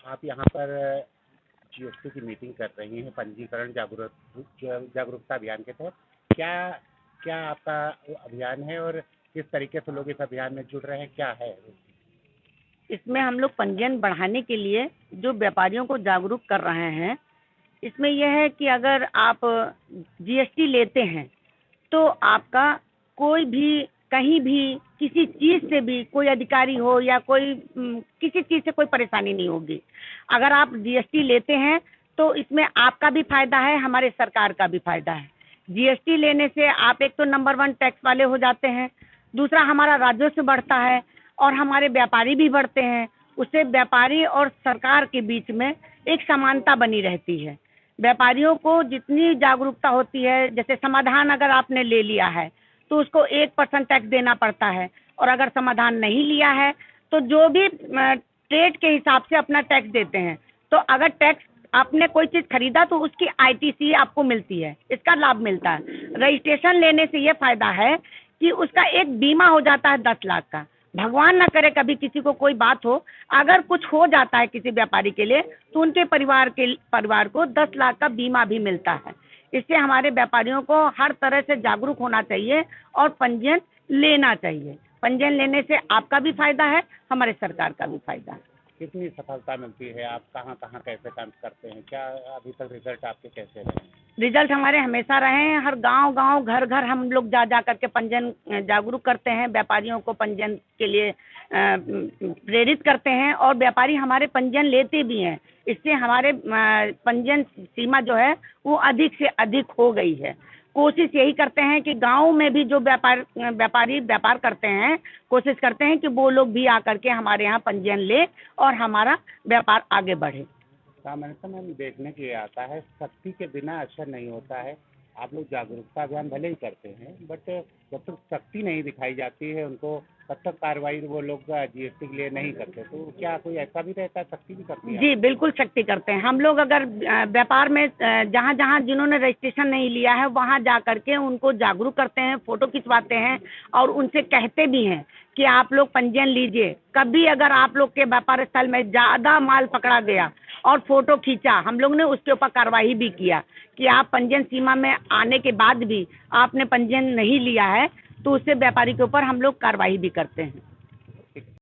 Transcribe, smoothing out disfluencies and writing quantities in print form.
आप यहाँ पर जीएसटी की मीटिंग कर रही हैं पंजीकरण जागरूकता अभियान के तहत। क्या क्या आपका अभियान है और किस तरीके से लोग इस अभियान में जुड़ रहे हैं, क्या है? इसमें हम लोग पंजीयन बढ़ाने के लिए जो व्यापारियों को जागरूक कर रहे हैं, इसमें यह है कि अगर आप जीएसटी लेते हैं तो आपका कोई भी कहीं भी किसी चीज़ से भी कोई अधिकारी हो या कोई किसी चीज़ से कोई परेशानी नहीं होगी। अगर आप जीएसटी लेते हैं तो इसमें आपका भी फायदा है, हमारे सरकार का भी फायदा है। जीएसटी लेने से आप एक तो नंबर 1 टैक्स वाले हो जाते हैं, दूसरा हमारा राजस्व बढ़ता है और हमारे व्यापारी भी बढ़ते हैं। उससे व्यापारी और सरकार के बीच में एक समानता बनी रहती है। व्यापारियों को जितनी जागरूकता होती है, जैसे समाधान अगर आपने ले लिया है तो उसको 1% टैक्स देना पड़ता है, और अगर समाधान नहीं लिया है तो जो भी ट्रेड के हिसाब से अपना टैक्स देते हैं। तो अगर टैक्स आपने कोई चीज़ खरीदा तो उसकी आईटीसी आपको मिलती है, इसका लाभ मिलता है। रजिस्ट्रेशन लेने से ये फायदा है कि उसका एक बीमा हो जाता है 10 लाख का। भगवान ना करे कभी किसी को कोई बात हो, अगर कुछ हो जाता है किसी व्यापारी के लिए तो उनके परिवार को 10 लाख का बीमा भी मिलता है। इससे हमारे व्यापारियों को हर तरह से जागरूक होना चाहिए और पंजीयन लेना चाहिए। पंजीयन लेने से आपका भी फायदा है, हमारे सरकार का भी फायदा है। कितनी सफलता मिलती है? आप कहाँ कहाँ कैसे काम करते हैं? क्या अभी तक रिजल्ट आपके कैसे रहे? रिजल्ट हमारे हमेशा रहे हैं। हर गांव घर घर हम लोग जा करके पंजीयन जागरूक करते हैं, व्यापारियों को पंजीयन के लिए प्रेरित करते हैं और व्यापारी हमारे पंजीयन लेते भी हैं। इससे हमारे पंजीयन सीमा जो है वो अधिक से अधिक हो गई है। कोशिश यही करते हैं कि गांव में भी जो व्यापारी व्यापार करते हैं, कोशिश करते हैं कि वो लोग भी आकर के हमारे यहाँ पंजीयन ले और हमारा व्यापार आगे बढ़े। सामान्यतः मैम देखने के लिए आता है, सख्ती के बिना असर नहीं होता है। आप लोग जागरूकता अभियान भले ही करते हैं, बट जब तक सख्ती नहीं दिखाई जाती है उनको, तब तक कार्रवाई वो लोग जीएसटी के लिए नहीं करते। तो क्या कोई ऐसा भी रहता है, सख्ती भी करती है? जी बिल्कुल सख्ती करते हैं। हम लोग अगर व्यापार में जहाँ जहाँ जिन्होंने रजिस्ट्रेशन नहीं लिया है वहाँ जा करके उनको जागरूक करते हैं, फ़ोटो खिंचवाते हैं और उनसे कहते भी हैं कि आप लोग पंजीयन लीजिए। कभी अगर आप लोग के व्यापार स्थल में ज़्यादा माल पकड़ा गया और फ़ोटो खींचा, हम लोग ने उसके ऊपर कार्रवाई भी किया कि आप पंजीयन सीमा में आने के बाद भी आपने पंजीयन नहीं लिया है, तो उससे व्यापारी के ऊपर हम लोग कार्रवाई भी करते हैं।